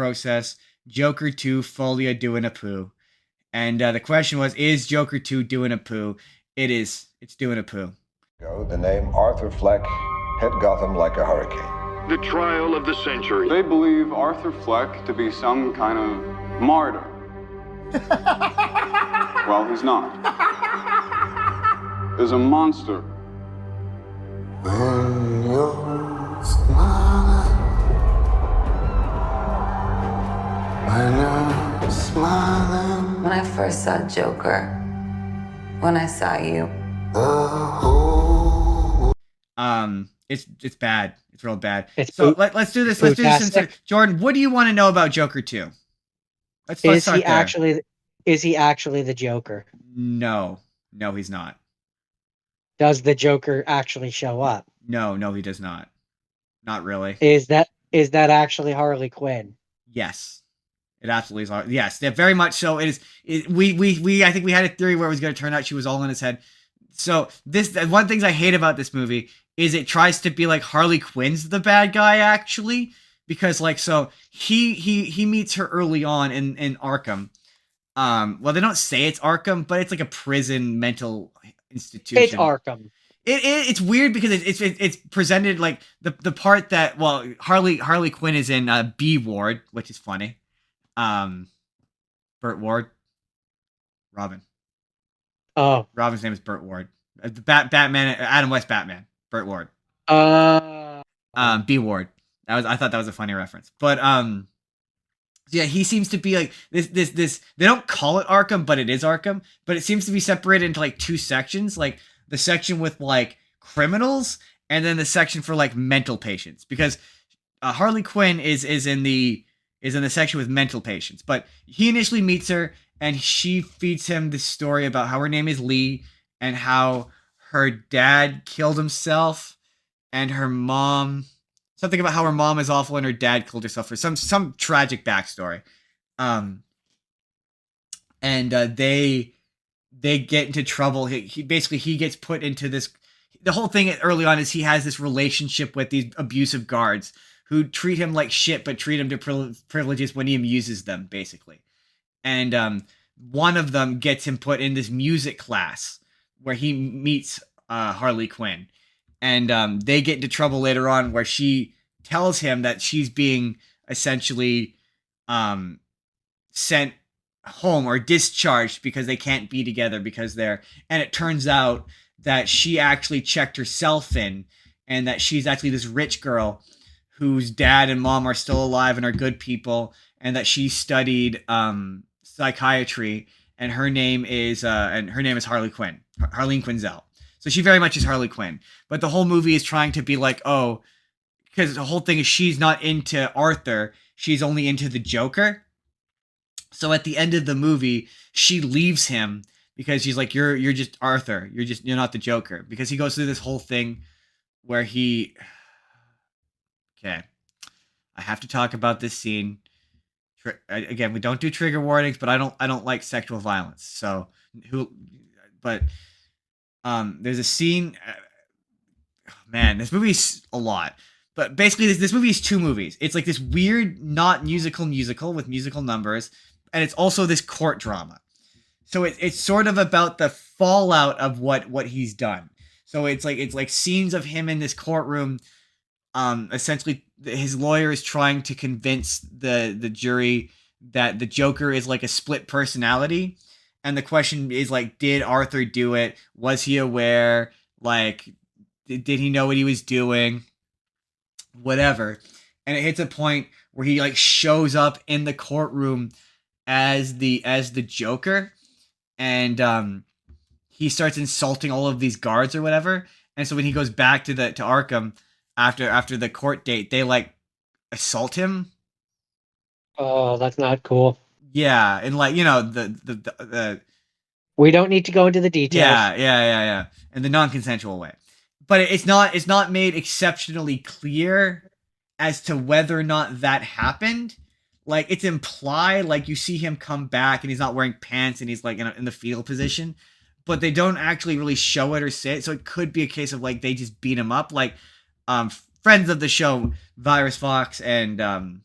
process. Joker 2, Folie, Doing A Poo. And the question was, is Joker 2 doing a poo? It is. It's doing a poo. The name Arthur Fleck hit Gotham like a hurricane. The trial of the century. They believe Arthur Fleck to be some kind of martyr. Well, he's not. He's a monster. When you're smiling, when you're smiling, When I first saw Joker, when I saw you, the whole it's bad. It's real bad. It's so poo- let's do this. Let's do this. Jordan, what do you want to know about Joker 2? Let's Is start he there. actually the Joker? No, he's not. Does the Joker actually show up? No, he does not. Not really. Is that actually Harley Quinn? Yes, it absolutely is. Yes, very much so. It is. I think we had a theory where it was going to turn out she was all in his head. So one of the things I hate about this movie is it tries to be like Harley Quinn's the bad guy actually, because like so he meets her early on in Arkham. Well, they don't say it's Arkham, but it's like a prison mental institution. It's Arkham. It's weird because it's presented like the part that Harley Quinn is in B Ward, which is funny. Burt Ward, Robin. Oh, Robin's name is Burt Ward. The Batman, Adam West Batman, Burt Ward. B Ward. I thought that was a funny reference, but yeah, he seems to be like this. They don't call it Arkham, but it is Arkham. But it seems to be separated into like two sections, like the section with like criminals, and then the section for like mental patients. Because Harley Quinn is in the section with mental patients. But he initially meets her, and she feeds him this story about how her name is Lee, and how her dad killed himself, and her mom. Something about how her mom is awful and her dad killed herself for some tragic backstory. And they get into trouble. He gets put into this. The whole thing early on is he has this relationship with these abusive guards who treat him like shit, but treat him to privileges when he amuses them, basically. And one of them gets him put in this music class where he meets Harley Quinn. And they get into trouble later on where she tells him that she's being essentially sent home or discharged because they can't be together because they're... And it turns out that she actually checked herself in, and that she's actually this rich girl whose dad and mom are still alive and are good people, and that she studied psychiatry, and her name is Harley Quinn, Harleen Quinzel. So she very much is Harley Quinn. But the whole movie is trying to be like, oh, because the whole thing is she's not into Arthur. She's only into the Joker. So at the end of the movie, she leaves him because she's like, you're just Arthur. You're not the Joker. Because he goes through this whole thing where he... Okay. I have to talk about this scene. Again, we don't do trigger warnings, but I don't like sexual violence. So there's a scene. Man, this movie's a lot. But basically, this movie is two movies. It's like this weird, not musical with musical numbers, and it's also this court drama. So it's sort of about the fallout of what he's done. So it's like scenes of him in this courtroom. Essentially, his lawyer is trying to convince the jury that the Joker is like a split personality. And the question is like, did Arthur do it? Was he aware? Like, did he know what he was doing? Whatever. And it hits a point where he like shows up in the courtroom as the Joker, and he starts insulting all of these guards or whatever. And so when he goes back to Arkham after the court date, they like assault him. Oh, that's not cool. Yeah, and like, you know, the we don't need to go into the details. Yeah. In the non-consensual way. But it's not made exceptionally clear as to whether or not that happened. Like, it's implied, like you see him come back and he's not wearing pants and he's like in the fetal position, but they don't actually really show it or say it. So it could be a case of like they just beat him up. Like friends of the show, Virus Fox and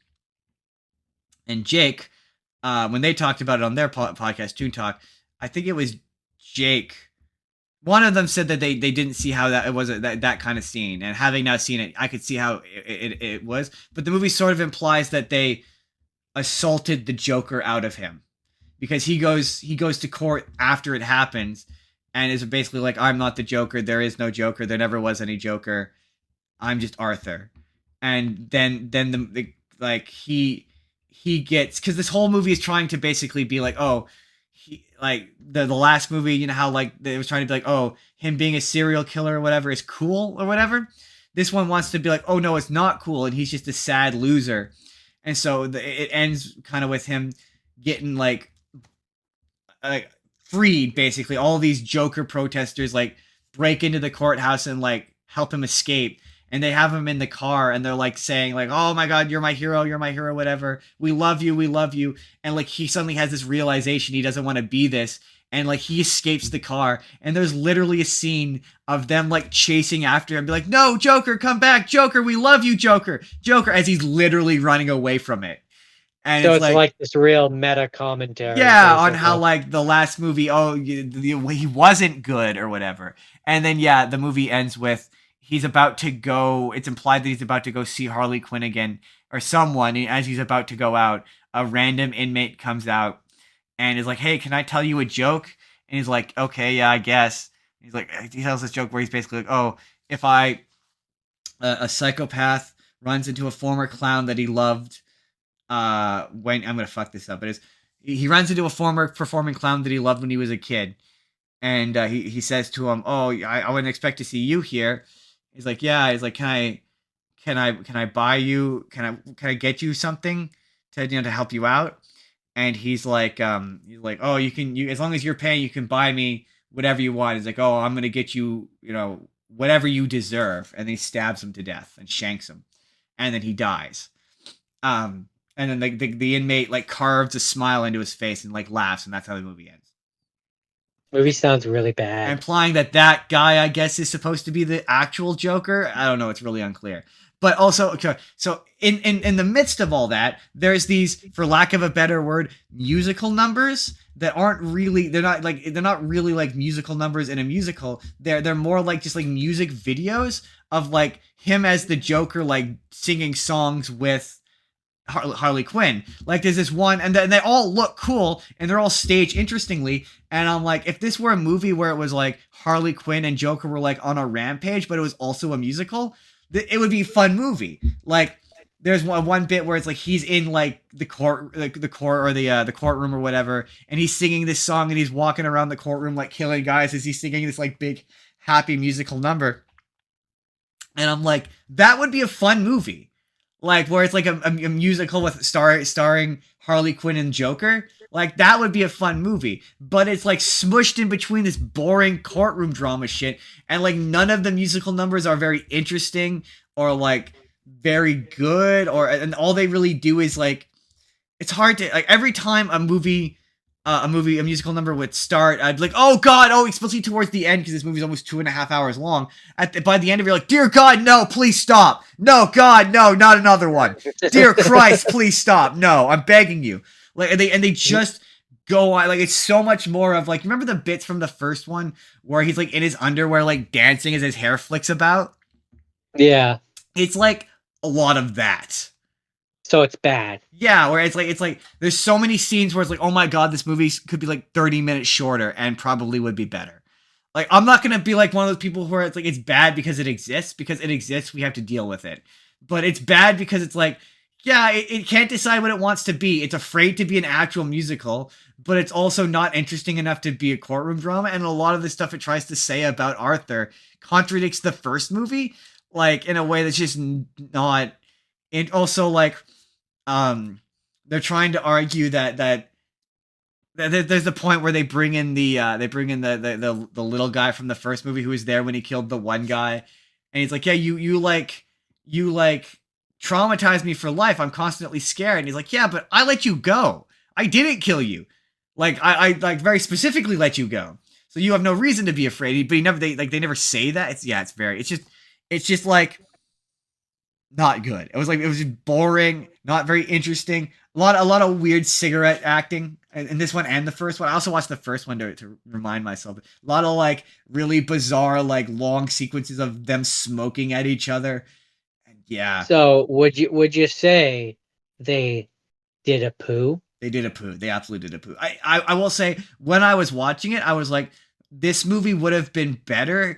And Jake, when they talked about it on their podcast, Toon Talk, I think it was Jake. One of them said that they didn't see how that it was that kind of scene, and having now seen it, I could see how it was. But the movie sort of implies that they assaulted the Joker out of him, because he goes to court after it happens, and is basically like, I'm not the Joker. There is no Joker. There never was any Joker. I'm just Arthur. And then the like he gets, because this whole movie is trying to basically be like, oh, he, like the last movie, you know how like it was trying to be like, oh, him being a serial killer or whatever is cool or whatever. This one wants to be like, oh no, it's not cool, and he's just a sad loser. And so it ends kind of with him getting like freed, basically. All these Joker protesters like break into the courthouse and like help him escape, and they have him in the car, and they're like saying like, oh my god, you're my hero, whatever, we love you. And like he suddenly has this realization he doesn't want to be this, and like he escapes the car, and there's literally a scene of them like chasing after him, be like, no, Joker, come back, Joker, we love you, Joker, as he's literally running away from it. And so it's like this real meta commentary. Yeah, on how like the last movie, he wasn't good or whatever. And then yeah, the movie ends with he's about to go. It's implied that he's about to go see Harley Quinn again, or someone. And as he's about to go out, a random inmate comes out and is like, "Hey, can I tell you a joke?" And he's like, "Okay, yeah, I guess." He's like, he tells this joke where he's basically like, "Oh, if a psychopath runs into a former clown that he loved." When I'm gonna fuck this up, but he runs into a former performing clown that he loved when he was a kid, and he says to him, "Oh, I wouldn't expect to see you here." He's like, "Yeah." He's like, "Can I buy you? Can I get you something to to help you out?" And he's like, "Oh, you as long as you're paying, you can buy me whatever you want." He's like, "Oh, I'm gonna get you, whatever you deserve," and he stabs him to death and shanks him, and then he dies. And then the inmate like carves a smile into his face and like laughs, and that's how the movie ends. Movie sounds really bad. Implying that guy, I guess, is supposed to be the actual Joker. I don't know. It's really unclear. But also, okay, so in the midst of all that, there's these, for lack of a better word, musical numbers that aren't really, they're not really like musical numbers in a musical. They're more like just like music videos of like him as the Joker, like singing songs with Harley Quinn. Like there's this one, and they all look cool, and they're all staged interestingly. And I'm like, if this were a movie where it was like Harley Quinn and Joker were like on a rampage, but it was also a musical, it would be a fun movie. Like there's one bit where it's like he's in like the court, the courtroom or whatever, and he's singing this song, and he's walking around the courtroom like killing guys as he's singing this like big happy musical number. And I'm like, that would be a fun movie. Like where it's like a musical with starring Harley Quinn and Joker. Like that would be a fun movie. But it's like smushed in between this boring courtroom drama shit, and like none of the musical numbers are very interesting or like very good, and all they really do is like, it's hard to like, every time a musical number would start, I'd be like, oh god, especially towards the end, because this movie's almost 2.5 hours long. By the end of it, you're like, dear god, no, please stop. No, god, no, not another one. Dear Christ, please stop. No, I'm begging you. Like, and they just go on. Like, it's so much more of like, remember the bits from the first one where he's like in his underwear, like dancing as his hair flicks about? Yeah. It's like a lot of that. So it's bad. Yeah, where it's like there's so many scenes where it's like, oh my god, this movie could be like 30 minutes shorter and probably would be better. Like, I'm not gonna be like one of those people where it's like it's bad because it exists. Because it exists, we have to deal with it. But it's bad because it's like, yeah, it can't decide what it wants to be. It's afraid to be an actual musical, but it's also not interesting enough to be a courtroom drama. And a lot of the stuff it tries to say about Arthur contradicts the first movie, like in a way that's just not. And also like, they're trying to argue that there's the point where they bring in the little guy from the first movie who was there when he killed the one guy, and he's like, yeah, you traumatized me for life. I'm constantly scared. And he's like, yeah, but I let you go. I didn't kill you. Like I like very specifically let you go. So you have no reason to be afraid. But they never say that. It's just like not good. It was just boring, not very interesting. A lot of weird cigarette acting in this one and the first one. I also watched the first one to remind myself. A lot of like really bizarre like long sequences of them smoking at each other. And yeah, So would you say they did a poo? they did a poo. They absolutely did a poo. I will say when I was watching it, I was like, this movie would have been better.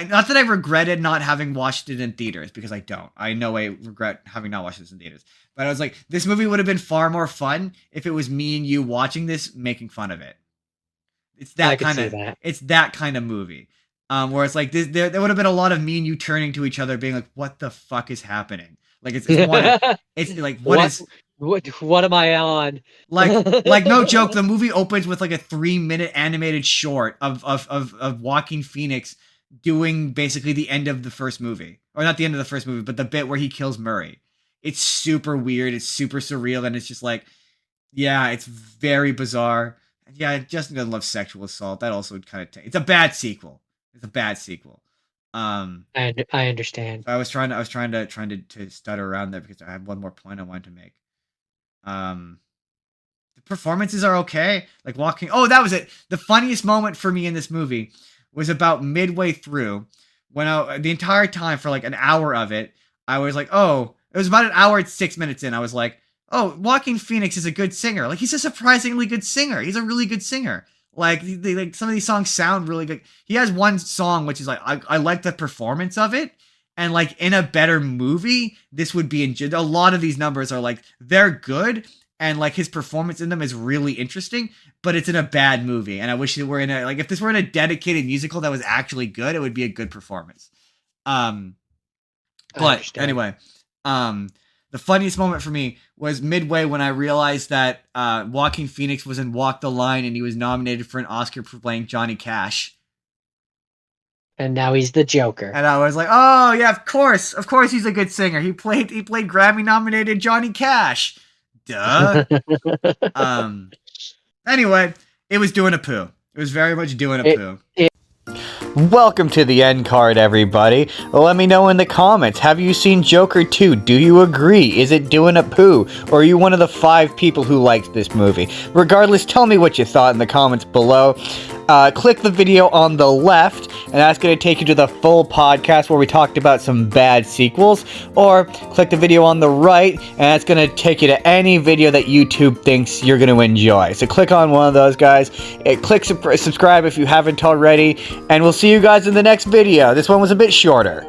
Not that I regretted not having watched it in theaters, because I don't. I know I regret having not watched this in theaters. But I was like, this movie would have been far more fun if it was me and you watching this, making fun of it. It's I that could kind see of that. it's that kind of movie. Where it's like this, there would have been a lot of me and you turning to each other, being like, "What the fuck is happening?" Like it's like What am I on? like no joke. The movie opens with like a 3-minute animated short of Joaquin Phoenix doing basically the end of the first movie, or not the end of the first movie, but the bit where he kills Murray. It's super weird. It's super surreal, and it's just like, yeah, it's very bizarre. And yeah, Justin doesn't love sexual assault. That also kind of it's a bad sequel. It's a bad sequel. I understand. So I was trying to stutter around there because I had one more point I wanted to make. The performances are okay. Like walking. Oh, that was it. The funniest moment for me in this movie was about midway through, when the entire time for like an hour of it, I was like, oh, it was about an hour and 6 minutes in. I was like, oh, Joaquin Phoenix is a good singer. Like, he's a surprisingly good singer. He's a really good singer. Like, like some of these songs sound really good. He has one song which is like, I like the performance of it. And like in a better movie, this would be a lot of these numbers are like, they're good. And like his performance in them is really interesting, but it's in a bad movie. And I wish it were in if this were in a dedicated musical that was actually good, it would be a good performance. But anyway, the funniest moment for me was midway when I realized that Joaquin Phoenix was in Walk the Line and he was nominated for an Oscar for playing Johnny Cash. And now he's the Joker. And I was like, oh yeah, of course he's a good singer. He played Grammy nominated Johnny Cash. Duh. Anyway, it was Doing a Poo. It was very much Doing a Poo. Welcome to the end card, everybody. Let me know in the comments. Have you seen Joker 2? Do you agree? Is it Doing a Poo? Or are you one of the 5 people who liked this movie? Regardless, tell me what you thought in the comments below. Click the video on the left, and that's going to take you to the full podcast where we talked about some bad sequels. Or click the video on the right, and that's going to take you to any video that YouTube thinks you're going to enjoy. So click on one of those, guys. Click subscribe if you haven't already, and we'll see you guys in the next video. This one was a bit shorter.